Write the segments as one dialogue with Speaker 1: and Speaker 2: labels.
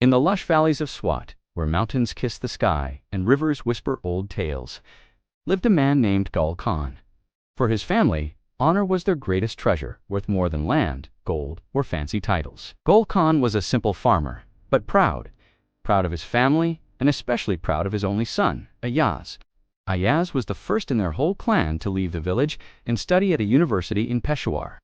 Speaker 1: In the lush valleys of Swat, where mountains kiss the sky and rivers whisper old tales, lived a man named Gul Khan. For his family, honor was their greatest treasure, worth more than land, gold, or fancy titles. Gul Khan was a simple farmer, but proud of his family, and especially proud of his only son, Ayaz. Ayaz was the first in their whole clan to leave the village and study at a university in Peshawar.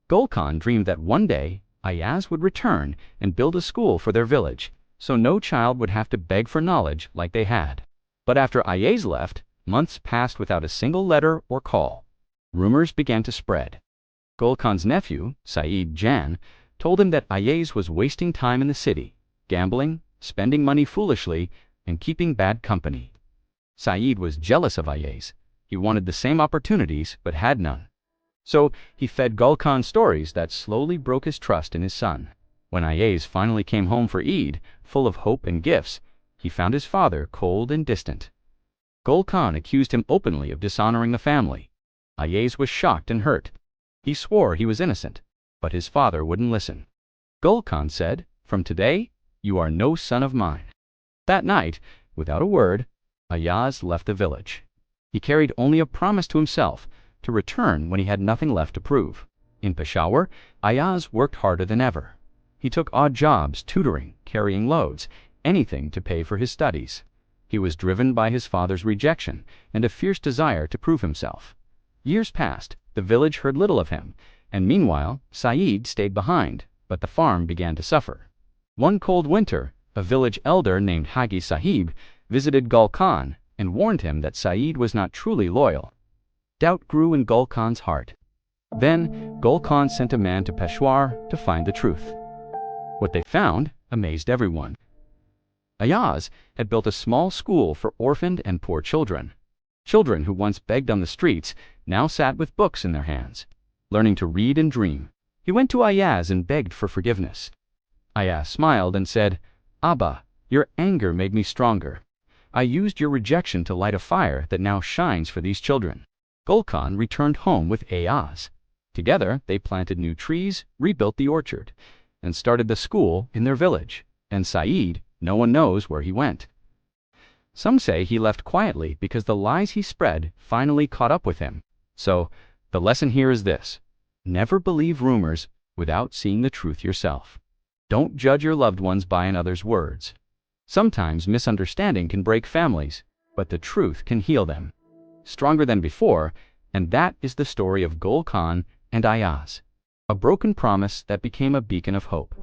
Speaker 1: Gul Khan dreamed that one day Ayaz would return and build a school for their village, so no child would have to beg for knowledge like they had. But after Ayaz left, months passed without a single letter or call. Rumors began to spread. Gul Khan's nephew, Saeed Jan, told him that Ayaz was wasting time in the city, gambling, spending money foolishly, and keeping bad company. Saeed was jealous of Ayaz. He wanted the same opportunities, but had none. So he fed Gul Khan stories that slowly broke his trust in his son. When Ayaz finally came home for Eid, full of hope and gifts, he found his father cold and distant. Gul Khan accused him openly of dishonoring the family. Ayaz was shocked and hurt. He swore he was innocent, but his father wouldn't listen. Gul Khan said, "From today, you are no son of mine." That night, without a word, Ayaz left the village. He carried only a promise to himself to return when he had nothing left to prove. In Peshawar, Ayaz worked harder than ever. He took odd jobs, tutoring, carrying loads, anything to pay for his studies. He was driven by his father's rejection and a fierce desire to prove himself. Years passed, the village heard little of him, and meanwhile Saeed stayed behind, but the farm began to suffer. One cold winter, a village elder named Hagi Sahib visited Gul Khan and warned him that Saeed was not truly loyal. Doubt grew in Gul Khan's heart. Then Gul Khan sent a man to Peshawar to find the truth. What they found amazed everyone. Ayaz had built a small school for orphaned and poor children. Children who once begged on the streets now sat with books in their hands, learning to read and dream. He went to Ayaz and begged for forgiveness. Ayaz smiled and said, "Abba, your anger made me stronger. I used your rejection to light a fire that now shines for these children." Gul Khan returned home with Ayaz. Together they planted new trees, rebuilt the orchard, and started the school in their village. And Saeed, no one knows where he went. Some say he left quietly because the lies he spread finally caught up with him. So, the lesson here is this: never believe rumors without seeing the truth yourself. Don't judge your loved ones by another's words. Sometimes misunderstanding can break families, but the truth can heal them. Stronger than before, and that is the story of Gul Khan and Ayaz, a broken promise that became a beacon of hope.